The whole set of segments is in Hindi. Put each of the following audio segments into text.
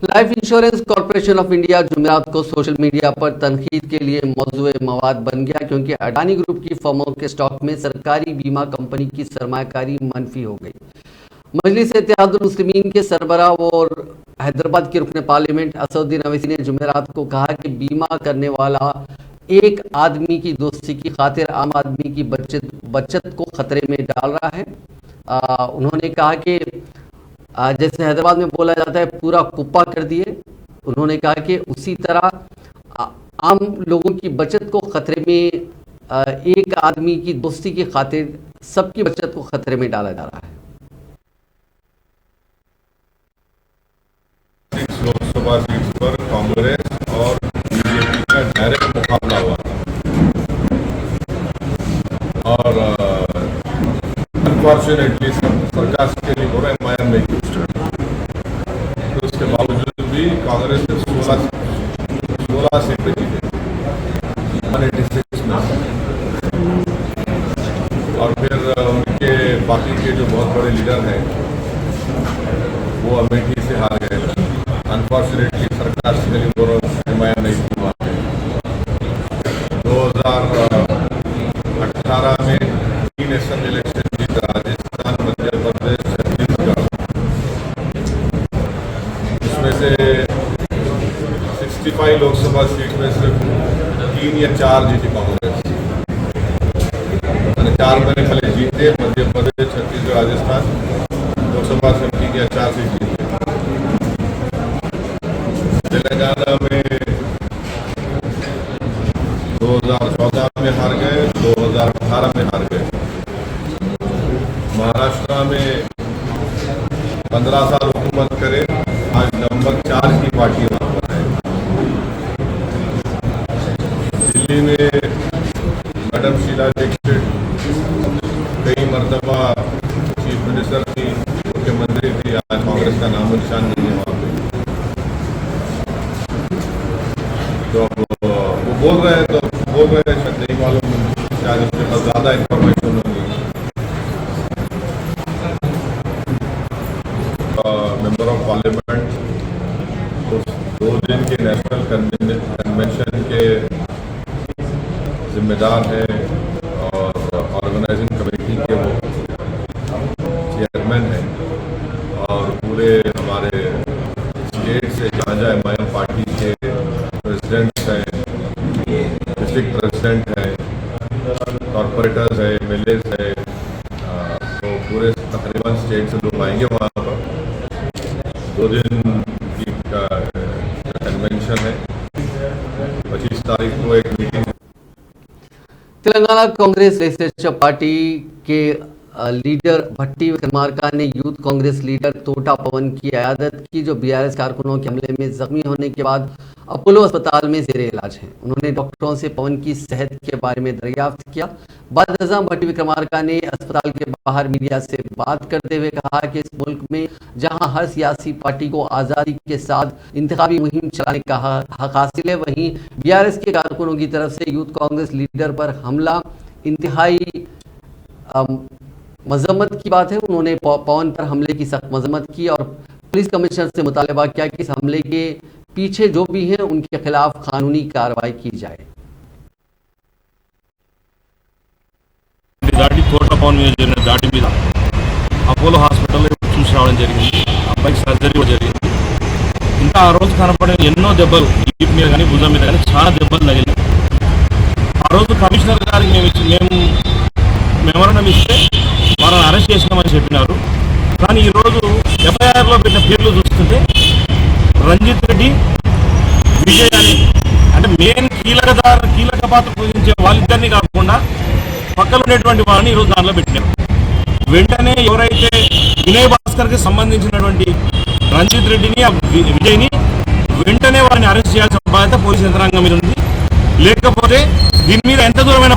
Life insurance corporation of India जुमेरात को सोशल मीडिया पर तनकीद के लिए मौजूए मवाद बन गया क्योंकि अडानी ग्रुप की फर्मों के स्टॉक में सरकारी बीमा कंपनी की सरमायाकारी मनफी हो गई। मजलिस इत्तेहादुल मुस्लिमीन के सरबराह और हैदराबाद के रुकन पार्लियामेंट असदुद्दीन अवैसी ने जुमेरात को कहा कि बीमा करने वाला एक आदमी की दोस्ती की खातिर आम आदमी की बचत को खतरे में डाल रहा है। उन्होंने कहा कि जैसे हैदराबाद में बोला जाता है पूरा कुप्पा कर दिए। उन्होंने कहा कि उसी तरह आम लोगों की बचत को खतरे में एक आदमी की दोस्ती की खातिर सबकी बचत को खतरे में डाला जा रहा है। लोकसभा सीट पर कांग्रेस और बीजेपी का डायरेक्ट मुकाबला हुआ था और अनफॉर्चुनेटली सरकार के लिए हो रहा है माया में तो उसके बावजूद भी कांग्रेस ने 16 सीटें जीते 186 में और फिर उनके बाकी के जो बहुत बड़े लीडर हैं वो अमेठी से हार गए। अनफॉर्चुनेटली सरकार से हिमाया नहीं हुआ। 2018 में 3 असेंबली इलेक्शन जीता, राजस्थान, मध्य प्रदेश, छत्तीसगढ़। इसमें से 65 लोकसभा सीट में सिर्फ 3 या 4 जीती कांग्रेस। 4 मैंने खाली जीते, मध्य प्रदेश, छत्तीसगढ़, राजस्थान लोकसभा असेंबली के 4 सीट जीते। तेलंगाना में 2014 में हार गए, 2018 में हार गए। महाराष्ट्र में 15 साल हुकूमत करे, आज नंबर 4 की पार्टी वहां पर है। दिल्ली में मैडम शीला दीक्षित कई मरतबा चीफ मिनिस्टर थी, मुख्यमंत्री थी, आज कांग्रेस का नामो निशान नहीं है वहां पे। तो वो बोल रहे हैं शायद नहीं मालूम, शायद उसके पास ज़्यादा इंफॉर्मेशन होगी। मेंबर ऑफ पार्लियामेंट उस 2 दिन के नेशनल कन्वेंशन के जिम्मेदार हैं और ऑर्गेनाइजिंग कमेटी के वो चेयरमैन हैं और पूरे हमारे स्टेट से जहाँ जहाँ एमआईएम पार्टी के प्रेसिडेंट हैं, डिस्ट्रिक्ट प्रेसिडेंट हैं, कॉरपोरेटर्स हैं, एमएलएज हैं, तो पूरे तकरीबन स्टेट से लोग आएंगे वहाँ पर। 2 दिन की कन्वेंशन है। 25 तारीख को एक meeting. Telangana Congress legislature party के लीडर भट्टी विक्रमार्का ने यूथ कांग्रेस लीडर तोटा पवन की अयादत की, जो बीआरएस कारकुनों के हमले में जख्मी होने के बाद अपोलो अस्पताल में जेर इलाज हैं। उन्होंने डॉक्टरों से पवन की सेहत के बारे में दरियाफ्त किया। बाद अज़ां भट्टी विक्रमार्का ने अस्पताल के बाहर मीडिया से बात करते हुए कहा कि इस मुल्क में जहां हर सियासी पार्टी को आज़ादी के साथ इंतखाबी मुहिम चलाने का हक हासिल है, वहीं बीआरएस के कारकुनों की तरफ से यूथ कांग्रेस लीडर पर हमला इंतहाई मजम्मत की बात है। उन्होंने पवन पर हमले की सख्त मजम्मत की और पुलिस कमिश्नर से मुतालबा किया कि इस हमले के पीछे जो भी हैं उनके खिलाफ कानूनी कार्रवाई की जाए। దాడి తోట పవన్ మీద జరిగిన దాడి మీద అపోలో హాస్పిటల్లో చూసి రావడం జరిగింది. అబ్బాయికి సర్జరీ కూడా జరిగింది. ఇంకా ఆ రోజు కనపడే ఎన్నో దెబ్బలు ఈప్ మీద కానీ భుజం మీద కానీ చాలా దెబ్బలు తగిలినాయి. ఆ రోజు కమిషనర్ గారికి మేము మెమోరాండం ఇస్తే వాళ్ళని అరెస్ట్ చేసినామని చెప్పినారు. కానీ ఈరోజు ఎఫ్ఐఆర్లో పెట్టిన పేర్లు చూస్తుంటే రంజిత్ రెడ్డి, విజయ్ అని అంటే మెయిన్ కీలక పాత్ర పోషించే వాళ్ళిద్దరినీ కాకుండా పక్కన ఉండేటువంటి వాళ్ళని ఈరోజు దానిలో పెట్టినారు. వెంటనే ఎవరైతే వినయ్ భాస్కర్కి సంబంధించినటువంటి రంజిత్ రెడ్డిని, విజయ్ని వెంటనే వారిని అరెస్ట్ చేయాల్సిన బాధ్యత పోలీసు యంత్రాంగం మీద ఉంది. లేకపోతే దీని మీద ఎంత దూరమైన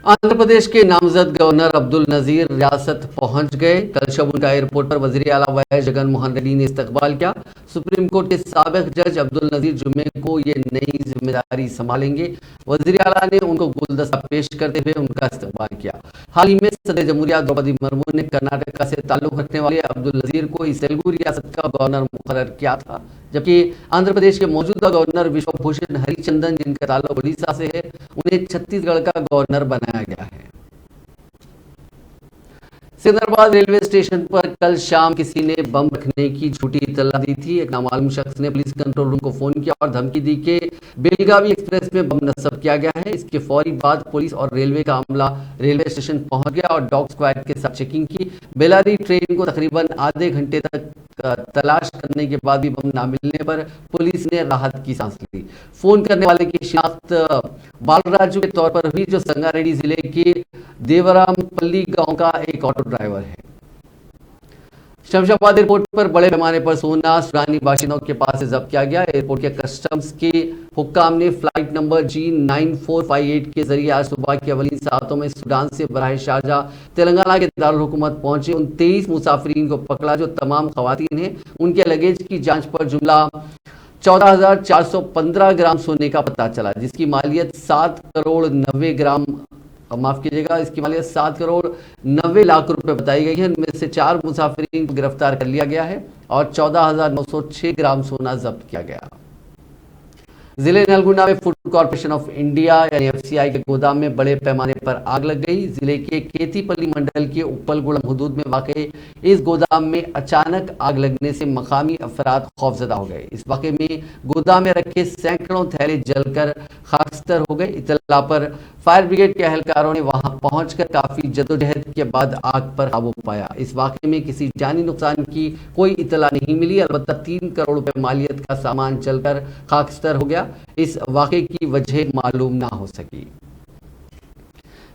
आंध्र प्रदेश के नामजद गवर्नर अब्दुल नजीर रियासत पहुंच गए। कल शब उनका एयरपोर्ट पर वजीर आला वाई जगन मोहन रेड्डी ने इस्तकबाल किया। सुप्रीम कोर्ट के साबिक जज अब्दुल नजीर जुम्मे को ये नई जिम्मेदारी संभालेंगे। वजीर आला ने उनको गुलदस्ता पेश करते हुए उनका इस्तकबाल किया। हाल ही में सदर जमहूरिया द्रौपदी मुर्मू ने कर्नाटक से ताल्लुक रखने वाले अब्दुल नजीर को इस तेलुगु रियासत का गवर्नर मुकर्रर किया था, जबकि आंध्र प्रदेश के मौजूदा गवर्नर विश्वभूषण हरिचंदन, जिनका ताल्लुक उड़ीसा से है, उन्हें छत्तीसगढ़ का गवर्नर बनाया गया है। सिकंदराबाद रेलवे स्टेशन पर कल शाम किसी ने बम रखने की झूठी इत्तला दी थी। एक नामालूम शख्स ने पुलिस कंट्रोल रूम को फोन किया और धमकी दी कि बेलगावी एक्सप्रेस में बम नस्ब किया गया है। इसके फौरी बाद पुलिस और रेलवे का अमला रेलवे स्टेशन पहुंच गया और डॉग स्क्वाड के साथ चेकिंग की। बेलारी ट्रेन को तकरीबन आधे घंटे तक तलाश करने के बाद भी बम न मिलने पर पुलिस ने राहत की सांस ली। फोन करने वाले की शिनाख्त बालराजू के तौर पर हुई, जो संगारेड्डी जिले के देवरामपल्ली गांव का एक ऑटो ड्राइवर है। शमशाबाद एयरपोर्ट पर बड़े पैमाने पर सोना सुडानी बाशिंदों के पास से जब्त किया गया। एयरपोर्ट के कस्टम्स के हुक्काम ने फ्लाइट नंबर G9458 के जरिए आज सुबह की अवलीन सातों में सूडान से बराह शारजा तेलंगाना के दारुल हुकूमत पहुंचे उन 23 मुसाफिरीन को पकड़ा, जो तमाम खवातीन हैं। उनके लगेज की जांच पर जुमला 14,415 ग्राम सोने का पता चला, जिसकी मालियत 7 करोड़ 90 ग्राम माफ कीजिएगा, इसकी मालियत 7 करोड़ 90 लाख रुपए बताई गई है। इनमें से 4 मुसाफिरीन को गिरफ्तार कर लिया गया है और 14,906 ग्राम सोना जब्त किया गया। जिले नलगुंडा में फूड कॉर्पोरेशन ऑफ इंडिया यानी FCI के गोदाम में बड़े पैमाने पर आग लग गई। जिले के केतीपल्ली मंडल के उपलगुड़म हदूद में वाक़े इस गोदाम में अचानक आग लगने से मकामी अफराद खौफजदा हो गए। इस वाक़े में गोदाम में रखे सैकड़ों थैले जलकर खाकस्तर हो गए। इत्तला पर फायर ब्रिगेड के अहलकारों ने वहां पहुंचकर काफी जद्दोजहद के बाद आग पर काबू पाया। इस वाक़े में किसी जानी नुकसान की कोई इत्तला नहीं मिली, अलबत्ता 3 करोड़ रुपए मालियत का सामान जलकर खाकस्तर हो गया। इस वाक़े की वजह मालूम ना हो सकी।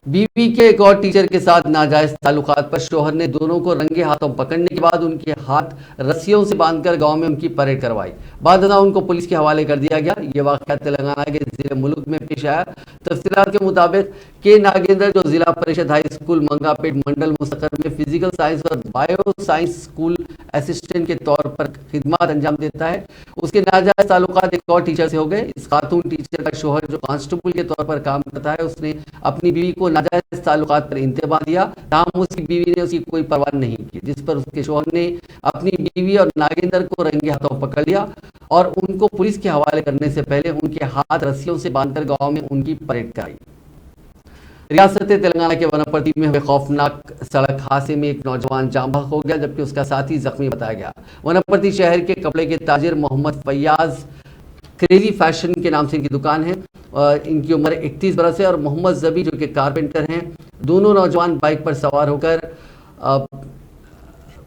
बीवी के एक और टीचर के साथ नाजायज ताल्लुकात पर शोहर ने दोनों को रंगे हाथों पकड़ने के बाद उनके हाथ रस्सियों से बांधकर गांव में उनकी परेड करवाई। बाद उनको पुलिस के हवाले कर दिया गया। ये वाक़या तेलंगाना के जिले मुल्क में पेश आया। तफसीलात के मुताबिक के नागेंद्र, जो जिला परिषद हाई स्कूल मंगापेट मंडल मुस्तकर में फिजिकल साइंस और बायो साइंस स्कूल असिस्टेंट के तौर पर खिदमत अंजाम देता है, उसके नाजायज ताल्लुकात एक और टीचर से हो गए। इस खातून टीचर का शोहर, जो कांस्टेबल के तौर पर काम करता है, उसने अपनी बीवी को नाजायज ताल्लुकात पर इंतबा दिया। ताहम उसकी बीवी ने उसकी कोई परवाह नहीं की, जिस पर उसके शोहर ने अपनी बीवी और नागेंद्र को रंगे हाथों पकड़ लिया और उनको पुलिस के हवाले करने से पहले उनके हाथ रस्सियों से बांधकर गांव में उनकी परेड कराई। रियासत तेलंगाना के वनपर्ती में हुए खौफनाक सड़क हादसे में एक नौजवान जाँ बहक हो गया, जबकि उसका साथी जख्मी बताया गया। वनपर्ती शहर के कपड़े के ताजिर मोहम्मद फैयाज क्रेजी फैशन के नाम से इनकी दुकान है। इनकी उम्र 31 बरस है और मोहम्मद जबी, जो कि कारपेंटर हैं। दोनों नौजवान बाइक पर सवार होकर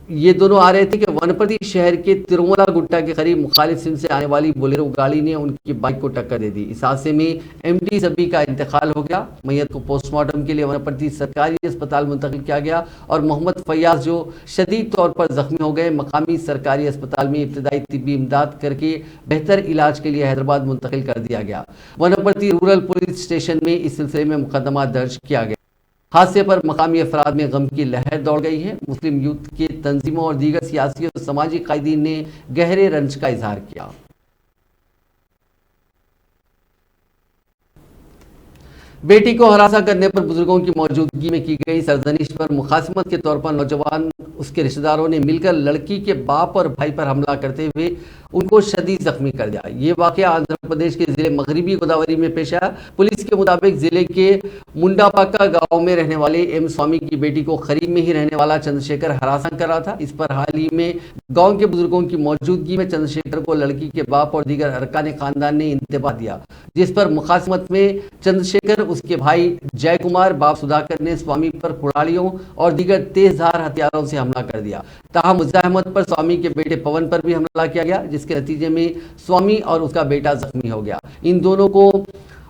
ये दोनों आ रहे थे कि वनपर्ती शहर के तिरुमला गुट्टा के करीब मुखालिफ सिंध से आने वाली बोलेरो गाड़ी ने उनकी बाइक को टक्कर दे दी। इस हादसे में MD जबी का इंतकाल हो गया। मैयत को पोस्टमार्टम के लिए वनपर्ती सरकारी अस्पताल मुंतकिल किया गया और मोहम्मद फैयाज, जो शदीद तौर पर जख्मी हो गए, मकामी सरकारी अस्पताल में इब्तदाई तिब्बी इमदाद करके बेहतर इलाज के लिए हैदराबाद मुंतकिल कर दिया गया। वनपर्ती रूरल पुलिस स्टेशन में इस सिलसिले में मुकदमा दर्ज किया गया। हादसे पर मकामी अफराद में गम की लहर दौड़ गई है। मुस्लिम यूथ के तंजीमों और दीगर सियासी और समाजी कायदीन ने गहरे रंज का इजहार किया। बेटी को हरासा करने पर बुजुर्गों की मौजूदगी में की गई सरजनिश पर मुखासिमत के तौर पर नौजवान उसके रिश्तेदारों ने मिलकर लड़की के बाप और भाई पर हमला करते हुए उनको शदीद जख्मी कर दिया। ये वाकया आंध्र प्रदेश के जिले मगरबी गोदावरी में पेश आया। पुलिस के मुताबिक जिले के मुंडापाका गांव में रहने वाले M स्वामी की बेटी को करीब में ही रहने वाला चंद्रशेखर हरासा कर रहा था। इस पर हाल ही में गांव के बुजुर्गों की मौजूदगी में चंद्रशेखर को लड़की के बाप और दीगर अरकान खानदान ने इंतबा दिया, जिस पर मुखासमत में चंद्रशेखर, उसके भाई जय कुमार, बाप सुधाकर ने स्वामी पर कुड़ालियों और दीगर तेजधार हथियारों से हमला कर दिया। ताहम मुजाहमत पर स्वामी के बेटे पवन पर भी हमला किया गया, जिसके नतीजे में स्वामी और उसका बेटा जख्मी हो गया। इन दोनों को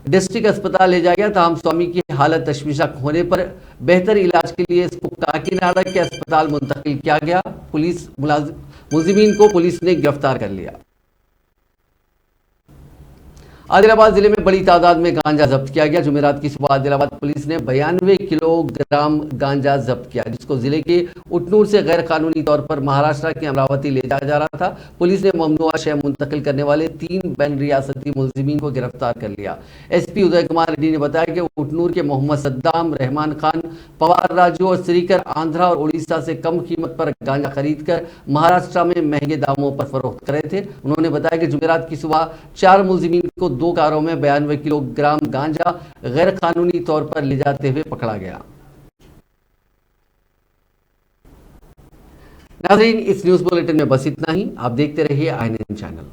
डिस्ट्रिक्ट अस्पताल ले जाया गया। ताहम स्वामी की हालत तशवीशनाक होने पर बेहतर इलाज के लिए इसको काकीनाडा के अस्पताल मुंतकिल किया गया। पुलिस मुलजिमीन को पुलिस ने गिरफ्तार कर लिया। आदिलाबाद जिले में बड़ी तादाद में गांजा जब्त किया गया। जुमेरात की सुबह आदिलाबाद पुलिस ने 92 किलोग्राम गांजा जब्त किया, जिसको जिले के उटनूर से गैर कानूनी तौर पर महाराष्ट्र के अमरावती ले जाया जा रहा था। पुलिस ने ममनुआ शय मुंतकिल करने वाले 3 बैन रियासती मुलजिमीन को गिरफ्तार कर लिया। एसपी उदय कुमार रेड्डी ने बताया कि उटनूर के मोहम्मद सद्दाम, रहमान खान, पवार राजू और श्रीकर आंध्रा और उड़ीसा से कम कीमत पर गांजा खरीदकर महाराष्ट्र में महंगे दामों पर फरोख्त कर रहे थे। उन्होंने बताया कि जुमेरात की सुबह 4 मुलजिमीन को 2 कारों में 92 किलोग्राम गांजा गैर कानूनी तौर पर ले जाते हुए पकड़ा गया। नाज़रीन, इस न्यूज बुलेटिन में बस इतना ही। आप देखते रहिए INN चैनल।